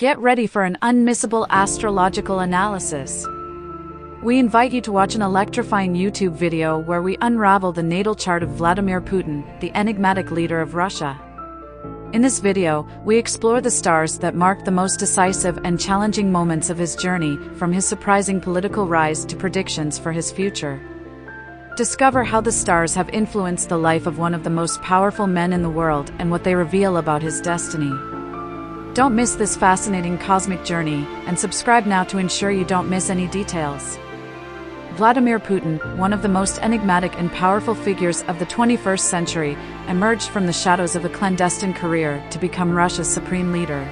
Get ready for an unmissable astrological analysis. We invite you to watch an electrifying YouTube video where we unravel the natal chart of Vladimir Putin, the enigmatic leader of Russia. In this video, we explore the stars that marked the most decisive and challenging moments of his journey, from his surprising political rise to predictions for his future. Discover how the stars have influenced the life of one of the most powerful men in the world and what they reveal about his destiny. Don't miss this fascinating cosmic journey, and subscribe now to ensure you don't miss any details. Vladimir Putin, one of the most enigmatic and powerful figures of the 21st century, emerged from the shadows of a clandestine career to become Russia's supreme leader.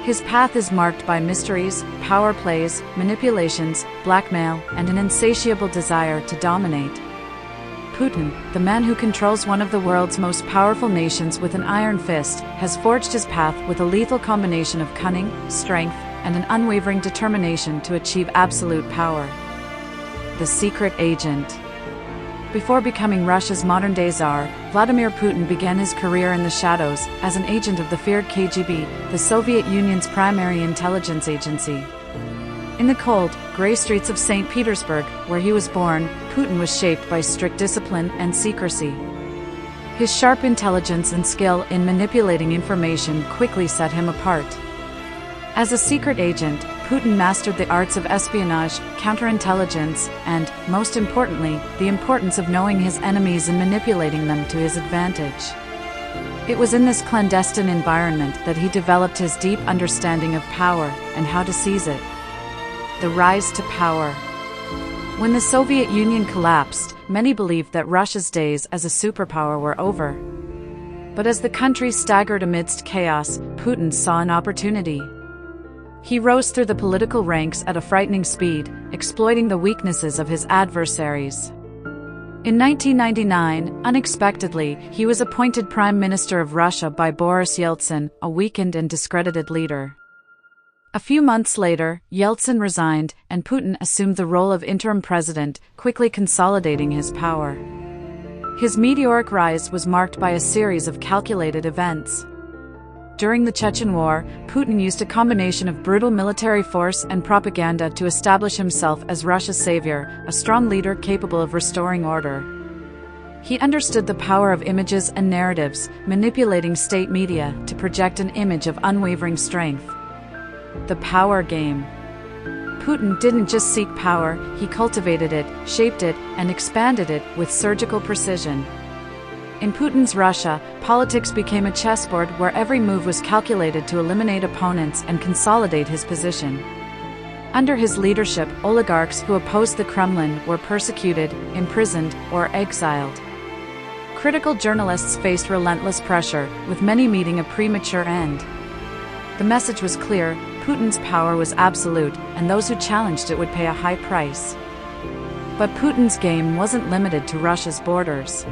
His path is marked by mysteries, power plays, manipulations, blackmail, and an insatiable desire to dominate. Putin, the man who controls one of the world's most powerful nations with an iron fist, has forged his path with a lethal combination of cunning, strength, and an unwavering determination to achieve absolute power. The secret agent. Before becoming Russia's modern-day Tsar, Vladimir Putin began his career in the shadows as an agent of the feared KGB, the Soviet Union's primary intelligence agency. In the cold, gray streets of St. Petersburg, where he was born, Putin was shaped by strict discipline and secrecy. His sharp intelligence and skill in manipulating information quickly set him apart. As a secret agent, Putin mastered the arts of espionage, counterintelligence, and, most importantly, the importance of knowing his enemies and manipulating them to his advantage. It was in this clandestine environment that he developed his deep understanding of power and how to seize it. The rise to power. When the Soviet Union collapsed, many believed that Russia's days as a superpower were over. But as the country staggered amidst chaos, Putin saw an opportunity. He rose through the political ranks at a frightening speed, exploiting the weaknesses of his adversaries. In 1999, unexpectedly, he was appointed Prime Minister of Russia by Boris Yeltsin, a weakened and discredited leader. A few months later, Yeltsin resigned, and Putin assumed the role of interim president, quickly consolidating his power. His meteoric rise was marked by a series of calculated events. During the Chechen War, Putin used a combination of brutal military force and propaganda to establish himself as Russia's savior, a strong leader capable of restoring order. He understood the power of images and narratives, manipulating state media to project an image of unwavering strength. The power game. Putin didn't just seek power, he cultivated it, shaped it, and expanded it with surgical precision. In Putin's Russia, politics became a chessboard where every move was calculated to eliminate opponents and consolidate his position. Under his leadership, oligarchs who opposed the Kremlin were persecuted, imprisoned, or exiled. Critical journalists faced relentless pressure, with many meeting a premature end. The message was clear: Putin's power was absolute, and those who challenged it would pay a high price. But Putin's game wasn't limited to Russia's borders.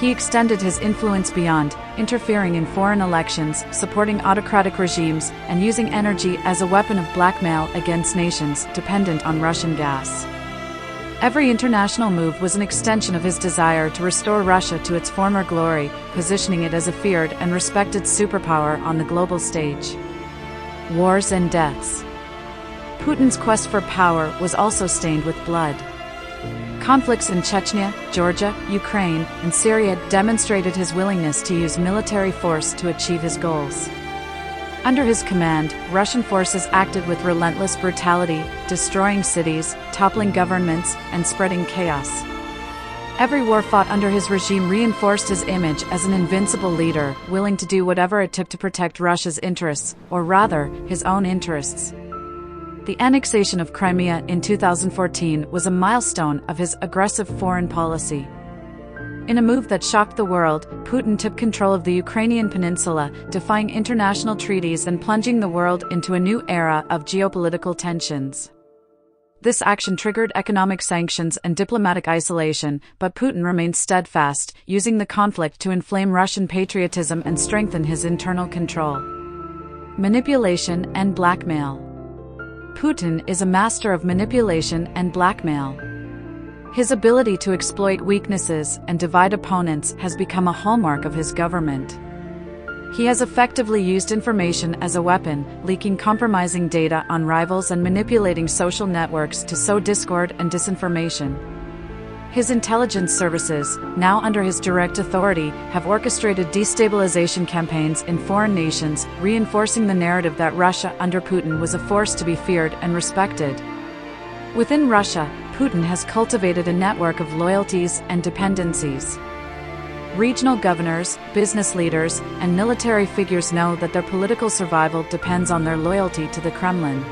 He extended his influence beyond, interfering in foreign elections, supporting autocratic regimes, and using energy as a weapon of blackmail against nations dependent on Russian gas. Every international move was an extension of his desire to restore Russia to its former glory, positioning it as a feared and respected superpower on the global stage. Wars and deaths. Putin's quest for power was also stained with blood. Conflicts in Chechnya, Georgia, Ukraine, and Syria demonstrated his willingness to use military force to achieve his goals. Under his command, Russian forces acted with relentless brutality, destroying cities, toppling governments, and spreading chaos. Every war fought under his regime reinforced his image as an invincible leader, willing to do whatever it took to protect Russia's interests, or rather, his own interests. The annexation of Crimea in 2014 was a milestone of his aggressive foreign policy. In a move that shocked the world, Putin took control of the Ukrainian peninsula, defying international treaties and plunging the world into a new era of geopolitical tensions. This action triggered economic sanctions and diplomatic isolation, but Putin remained steadfast, using the conflict to inflame Russian patriotism and strengthen his internal control. Manipulation and blackmail. Putin is a master of manipulation and blackmail. His ability to exploit weaknesses and divide opponents has become a hallmark of his government. He has effectively used information as a weapon, leaking compromising data on rivals and manipulating social networks to sow discord and disinformation. His intelligence services, now under his direct authority, have orchestrated destabilization campaigns in foreign nations, reinforcing the narrative that Russia under Putin was a force to be feared and respected. Within Russia, Putin has cultivated a network of loyalties and dependencies. Regional governors, business leaders, and military figures know that their political survival depends on their loyalty to the Kremlin.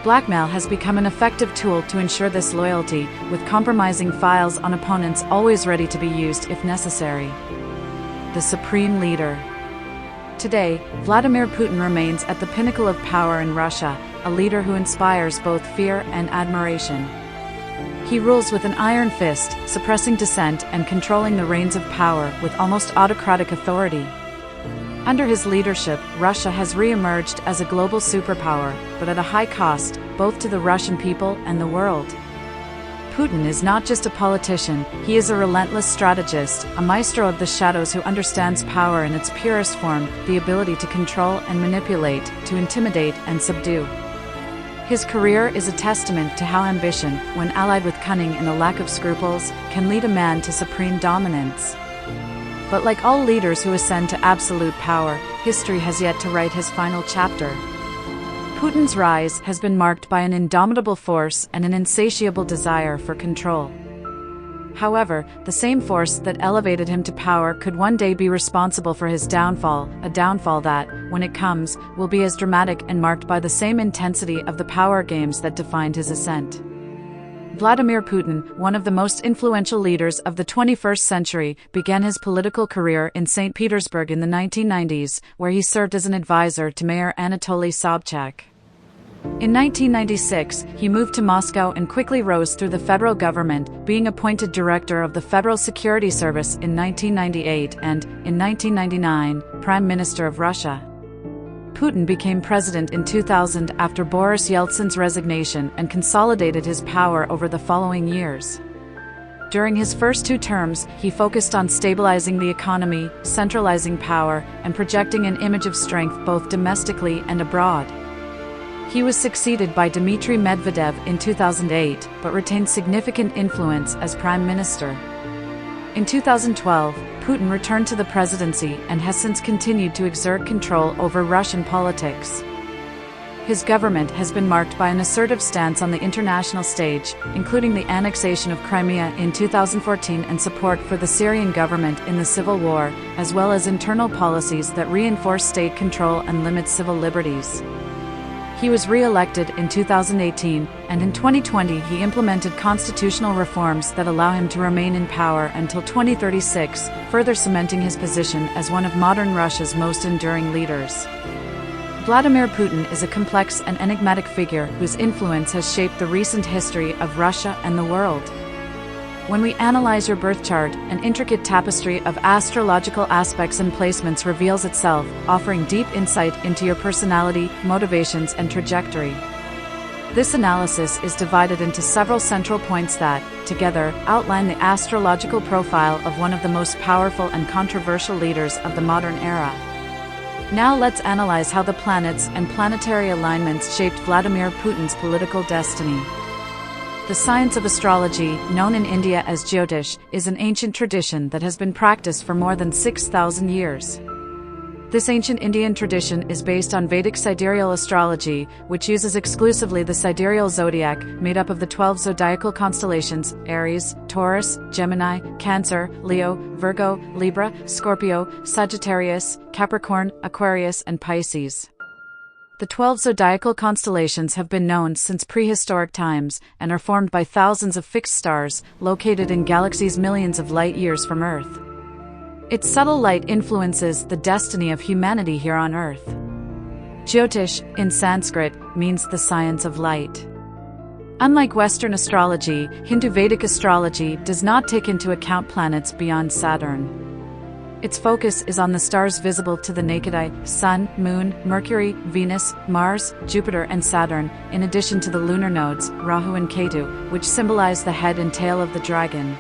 Blackmail has become an effective tool to ensure this loyalty, with compromising files on opponents always ready to be used if necessary. The Supreme Leader. Today, Vladimir Putin remains at the pinnacle of power in Russia, a leader who inspires both fear and admiration. He rules with an iron fist, suppressing dissent and controlling the reins of power with almost autocratic authority. Under his leadership, Russia has re-emerged as a global superpower, but at a high cost, both to the Russian people and the world. Putin is not just a politician, he is a relentless strategist, a maestro of the shadows who understands power in its purest form, the ability to control and manipulate, to intimidate and subdue. His career is a testament to how ambition, when allied with cunning and a lack of scruples, can lead a man to supreme dominance. But like all leaders who ascend to absolute power, history has yet to write his final chapter. Putin's rise has been marked by an indomitable force and an insatiable desire for control. However, the same force that elevated him to power could one day be responsible for his downfall, a downfall that, when it comes, will be as dramatic and marked by the same intensity of the power games that defined his ascent. Vladimir Putin, one of the most influential leaders of the 21st century, began his political career in St. Petersburg in the 1990s, where he served as an advisor to Mayor Anatoly Sobchak. In 1996, he moved to Moscow and quickly rose through the federal government, being appointed director of the Federal Security Service in 1998 and, in 1999, Prime Minister of Russia. Putin became president in 2000 after Boris Yeltsin's resignation and consolidated his power over the following years. During his first 2 terms, he focused on stabilizing the economy, centralizing power, and projecting an image of strength both domestically and abroad. He was succeeded by Dmitry Medvedev in 2008, but retained significant influence as prime minister. In 2012, Putin returned to the presidency and has since continued to exert control over Russian politics. His government has been marked by an assertive stance on the international stage, including the annexation of Crimea in 2014 and support for the Syrian government in the civil war, as well as internal policies that reinforce state control and limit civil liberties. He was re-elected in 2018, and in 2020 he implemented constitutional reforms that allow him to remain in power until 2036, further cementing his position as one of modern Russia's most enduring leaders. Vladimir Putin is a complex and enigmatic figure whose influence has shaped the recent history of Russia and the world. When we analyze your birth chart, an intricate tapestry of astrological aspects and placements reveals itself, offering deep insight into your personality, motivations, and trajectory. This analysis is divided into several central points that, together, outline the astrological profile of one of the most powerful and controversial leaders of the modern era. Now let's analyze how the planets and planetary alignments shaped Vladimir Putin's political destiny. The science of astrology, known in India as jyotish, is an ancient tradition that has been practiced for more than 6,000 years. This ancient Indian tradition is based on Vedic sidereal astrology, which uses exclusively the sidereal zodiac, made up of the 12 zodiacal constellations: Aries, Taurus, Gemini, Cancer, Leo, Virgo, Libra, Scorpio, Sagittarius, Capricorn, Aquarius, and Pisces. The 12 zodiacal constellations have been known since prehistoric times and are formed by thousands of fixed stars located in galaxies millions of light years from Earth. Its subtle light influences the destiny of humanity here on Earth. Jyotish, in Sanskrit, means the science of light. Unlike Western astrology, Hindu Vedic astrology does not take into account planets beyond Saturn. Its focus is on the stars visible to the naked eye: Sun, Moon, Mercury, Venus, Mars, Jupiter, and Saturn, in addition to the lunar nodes, Rahu and Ketu, which symbolize the head and tail of the dragon.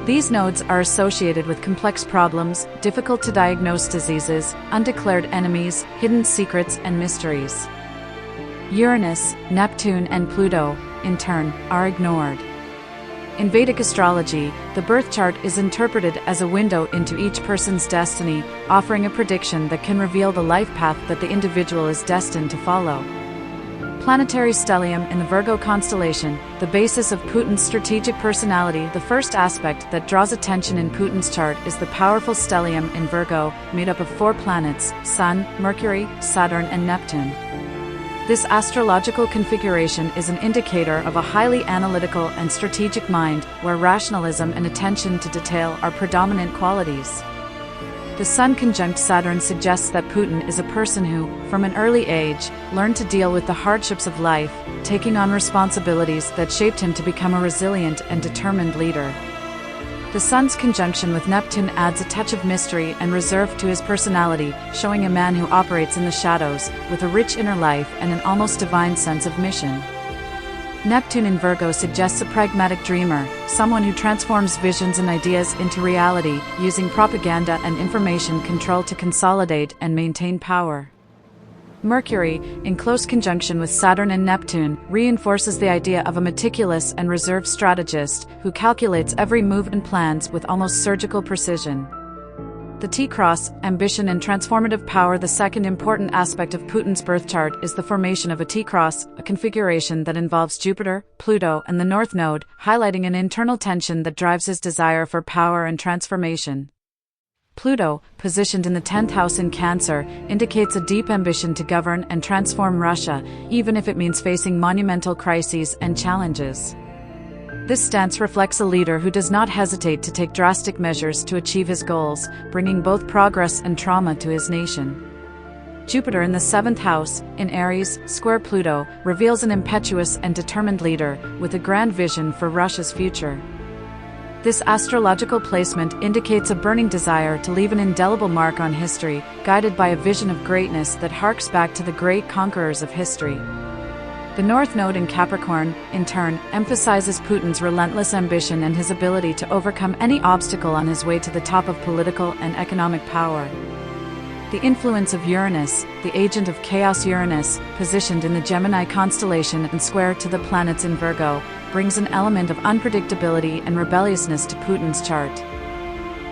These nodes are associated with complex problems, difficult to diagnose diseases, undeclared enemies, hidden secrets, and mysteries. Uranus, Neptune, and Pluto, in turn, are ignored. In Vedic astrology, the birth chart is interpreted as a window into each person's destiny, offering a prediction that can reveal the life path that the individual is destined to follow. Planetary stellium in the Virgo constellation, the basis of Putin's strategic personality. The first aspect that draws attention in Putin's chart is the powerful stellium in Virgo, made up of 4 planets: Sun, Mercury, Saturn, and Neptune. This astrological configuration is an indicator of a highly analytical and strategic mind, where rationalism and attention to detail are predominant qualities. The Sun conjunct Saturn suggests that Putin is a person who, from an early age, learned to deal with the hardships of life, taking on responsibilities that shaped him to become a resilient and determined leader. The Sun's conjunction with Neptune adds a touch of mystery and reserve to his personality, showing a man who operates in the shadows, with a rich inner life and an almost divine sense of mission. Neptune in Virgo suggests a pragmatic dreamer, someone who transforms visions and ideas into reality, using propaganda and information control to consolidate and maintain power. Mercury, in close conjunction with Saturn and Neptune, reinforces the idea of a meticulous and reserved strategist who calculates every move and plans with almost surgical precision. The T-cross, ambition and transformative power. The second important aspect of Putin's birth chart is the formation of a T-cross, a configuration that involves Jupiter, Pluto, and the North Node, highlighting an internal tension that drives his desire for power and transformation. Pluto, positioned in the 10th house in Cancer, indicates a deep ambition to govern and transform Russia, even if it means facing monumental crises and challenges. This stance reflects a leader who does not hesitate to take drastic measures to achieve his goals, bringing both progress and trauma to his nation. Jupiter in the 7th house, in Aries, square Pluto, reveals an impetuous and determined leader, with a grand vision for Russia's future. This astrological placement indicates a burning desire to leave an indelible mark on history, guided by a vision of greatness that harks back to the great conquerors of history. The North Node in Capricorn, in turn, emphasizes Putin's relentless ambition and his ability to overcome any obstacle on his way to the top of political and economic power. The influence of Uranus, the agent of chaos. Uranus, positioned in the Gemini constellation and square to the planets in Virgo, brings an element of unpredictability and rebelliousness to Putin's chart.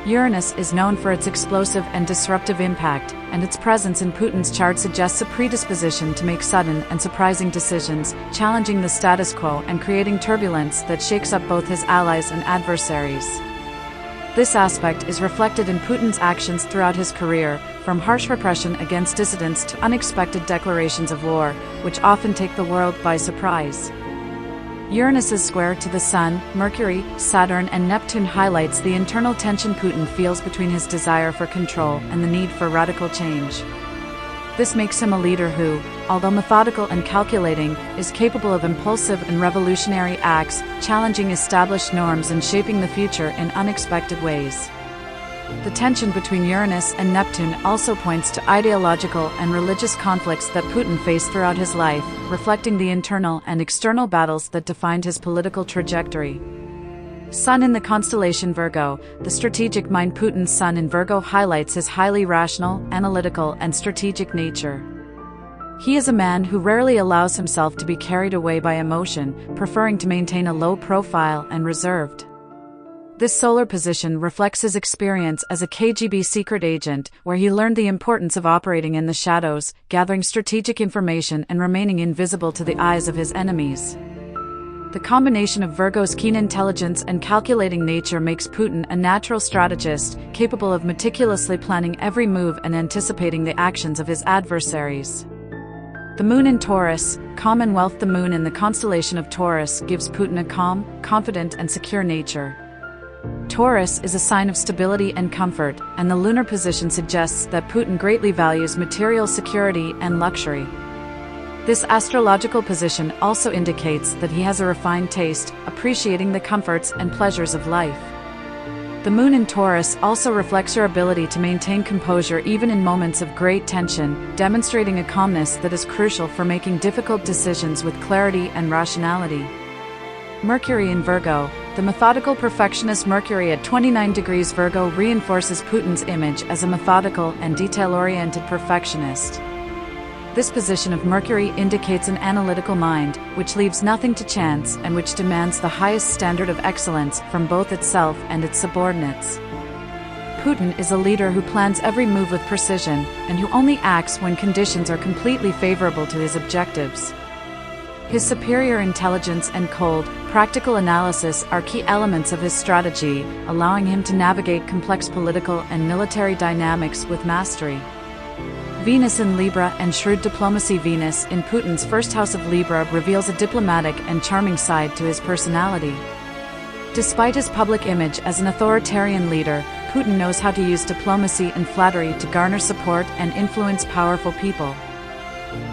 Uranus is known for its explosive and disruptive impact, and its presence in Putin's chart suggests a predisposition to make sudden and surprising decisions, challenging the status quo and creating turbulence that shakes up both his allies and adversaries. This aspect is reflected in Putin's actions throughout his career, from harsh repression against dissidents to unexpected declarations of war, which often take the world by surprise. Uranus's square to the Sun, Mercury, Saturn, and Neptune highlights the internal tension Putin feels between his desire for control and the need for radical change. This makes him a leader who, although methodical and calculating, is capable of impulsive and revolutionary acts, challenging established norms and shaping the future in unexpected ways. The tension between Uranus and Neptune also points to ideological and religious conflicts that Putin faced throughout his life, reflecting the internal and external battles that defined his political trajectory. Sun in the constellation Virgo, the strategic mind. Putin's Sun in Virgo highlights his highly rational, analytical, and strategic nature. He is a man who rarely allows himself to be carried away by emotion, preferring to maintain a low profile and reserved. This solar position reflects his experience as a KGB secret agent, where he learned the importance of operating in the shadows, gathering strategic information and remaining invisible to the eyes of his enemies. The combination of Virgo's keen intelligence and calculating nature makes Putin a natural strategist, capable of meticulously planning every move and anticipating the actions of his adversaries. The Moon in Taurus, Commonwealth. The Moon in the constellation of Taurus gives Putin a calm, confident, and secure nature. Taurus is a sign of stability and comfort, and the lunar position suggests that Putin greatly values material security and luxury. This astrological position also indicates that he has a refined taste, appreciating the comforts and pleasures of life. The Moon in Taurus also reflects your ability to maintain composure even in moments of great tension, demonstrating a calmness that is crucial for making difficult decisions with clarity and rationality. Mercury in Virgo, the The methodical perfectionist Mercury at 29 degrees Virgo reinforces Putin's image as a methodical and detail-oriented perfectionist. This position of Mercury indicates an analytical mind, which leaves nothing to chance and which demands the highest standard of excellence from both itself and its subordinates. Putin is a leader who plans every move with precision, and who only acts when conditions are completely favorable to his objectives. His superior intelligence and cold, practical analysis are key elements of his strategy, allowing him to navigate complex political and military dynamics with mastery. Venus in Libra and shrewd diplomacy. Venus in Putin's first house of Libra reveals a diplomatic and charming side to his personality. Despite his public image as an authoritarian leader, Putin knows how to use diplomacy and flattery to garner support and influence powerful people.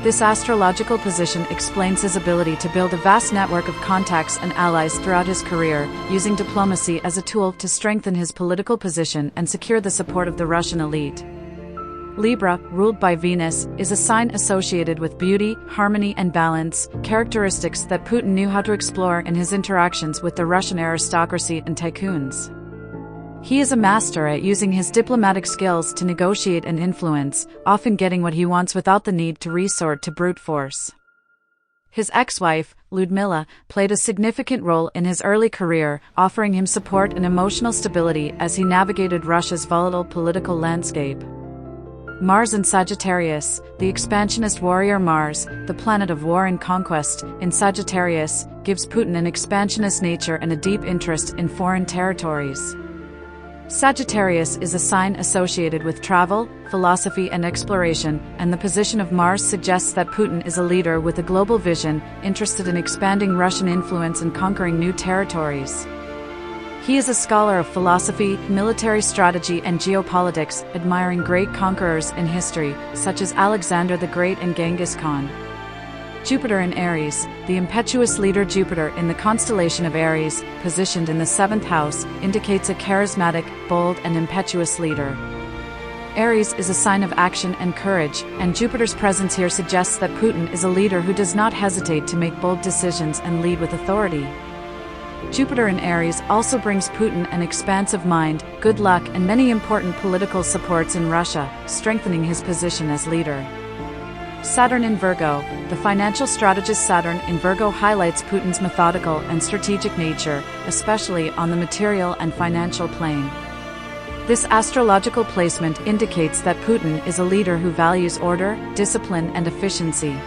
This astrological position explains his ability to build a vast network of contacts and allies throughout his career, using diplomacy as a tool to strengthen his political position and secure the support of the Russian elite. Libra, ruled by Venus, is a sign associated with beauty, harmony and balance, characteristics that Putin knew how to explore in his interactions with the Russian aristocracy and tycoons. He is a master at using his diplomatic skills to negotiate and influence, often getting what he wants without the need to resort to brute force. His ex-wife, Lyudmila, played a significant role in his early career, offering him support and emotional stability as he navigated Russia's volatile political landscape. Mars in Sagittarius, the expansionist warrior Mars, the planet of war and conquest, in Sagittarius, gives Putin an expansionist nature and a deep interest in foreign territories. Sagittarius is a sign associated with travel, philosophy and exploration, and the position of Mars suggests that Putin is a leader with a global vision, interested in expanding Russian influence and conquering new territories. He is a scholar of philosophy, military strategy and geopolitics, admiring great conquerors in history, such as Alexander the Great and Genghis Khan. Jupiter in Aries, the impetuous leader Jupiter in the constellation of Aries, positioned in the 7th house, indicates a charismatic, bold and impetuous leader. Aries is a sign of action and courage, and Jupiter's presence here suggests that Putin is a leader who does not hesitate to make bold decisions and lead with authority. Jupiter in Aries also brings Putin an expansive mind, good luck and many important political supports in Russia, strengthening his position as leader. Saturn in Virgo, the financial strategist Saturn in Virgo highlights Putin's methodical and strategic nature, especially on the material and financial plane. This astrological placement indicates that Putin is a leader who values order, discipline and efficiency.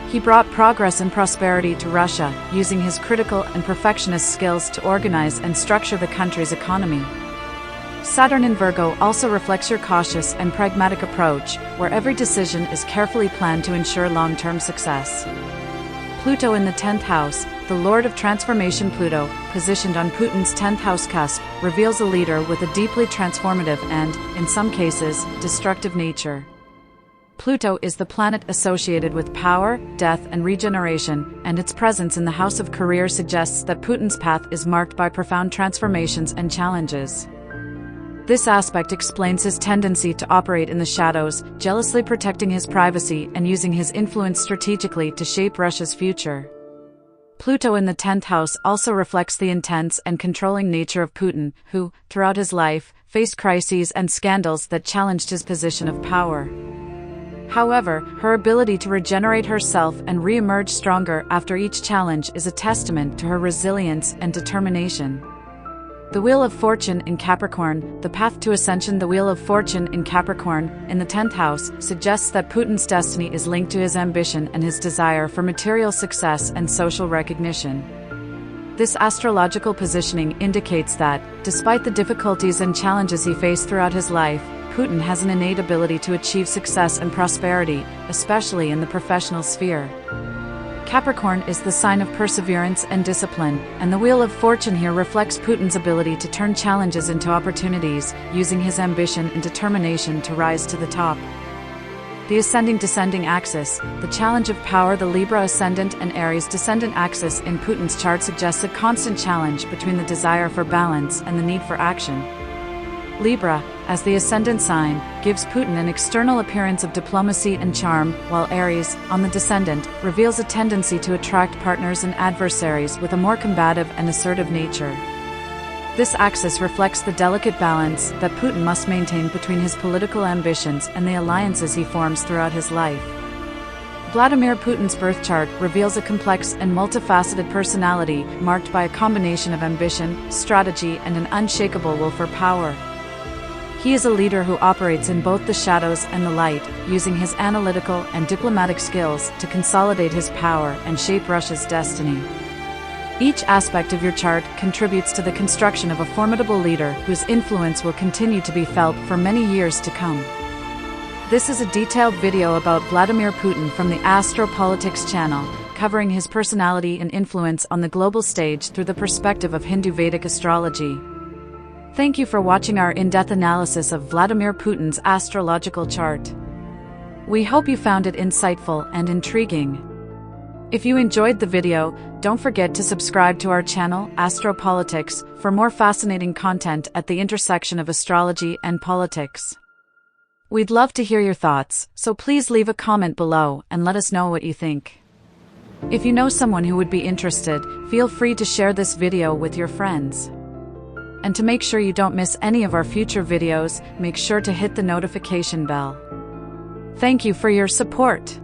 He brought progress and prosperity to Russia, using his critical and perfectionist skills to organize and structure the country's economy. Saturn in Virgo also reflects your cautious and pragmatic approach, where every decision is carefully planned to ensure long-term success. Pluto in the 10th house, the Lord of Transformation Pluto, positioned on Putin's 10th house cusp, reveals a leader with a deeply transformative and, in some cases, destructive nature. Pluto is the planet associated with power, death and regeneration, and its presence in the house of career suggests that Putin's path is marked by profound transformations and challenges. This aspect explains his tendency to operate in the shadows, jealously protecting his privacy and using his influence strategically to shape Russia's future. Pluto in the 10th house also reflects the intense and controlling nature of Putin, who, throughout his life, faced crises and scandals that challenged his position of power. However, her ability to regenerate herself and re-emerge stronger after each challenge is a testament to her resilience and determination. The Wheel of Fortune in Capricorn, the path to ascension. The Wheel of Fortune in Capricorn, in the 10th house, suggests that Putin's destiny is linked to his ambition and his desire for material success and social recognition. This astrological positioning indicates that, despite the difficulties and challenges he faced throughout his life, Putin has an innate ability to achieve success and prosperity, especially in the professional sphere. Capricorn is the sign of perseverance and discipline, and the Wheel of Fortune here reflects Putin's ability to turn challenges into opportunities, using his ambition and determination to rise to the top. The ascending-descending axis, the challenge of power. The Libra ascendant and Aries descendant axis in Putin's chart suggests a constant challenge between the desire for balance and the need for action. Libra, as the ascendant sign, gives Putin an external appearance of diplomacy and charm, while Aries, on the descendant, reveals a tendency to attract partners and adversaries with a more combative and assertive nature. This axis reflects the delicate balance that Putin must maintain between his political ambitions and the alliances he forms throughout his life. Vladimir Putin's birth chart reveals a complex and multifaceted personality marked by a combination of ambition, strategy, and an unshakable will for power. He is a leader who operates in both the shadows and the light, using his analytical and diplomatic skills to consolidate his power and shape Russia's destiny. Each aspect of your chart contributes to the construction of a formidable leader whose influence will continue to be felt for many years to come. This is a detailed video about Vladimir Putin from the Astropolitics channel, covering his personality and influence on the global stage through the perspective of Hindu Vedic astrology. Thank you for watching our in-depth analysis of Vladimir Putin's astrological chart. We hope you found it insightful and intriguing. If you enjoyed the video, don't forget to subscribe to our channel, Astropolitics, for more fascinating content at the intersection of astrology and politics. We'd love to hear your thoughts, so please leave a comment below and let us know what you think. If you know someone who would be interested, feel free to share this video with your friends. And to make sure you don't miss any of our future videos, make sure to hit the notification bell. Thank you for your support.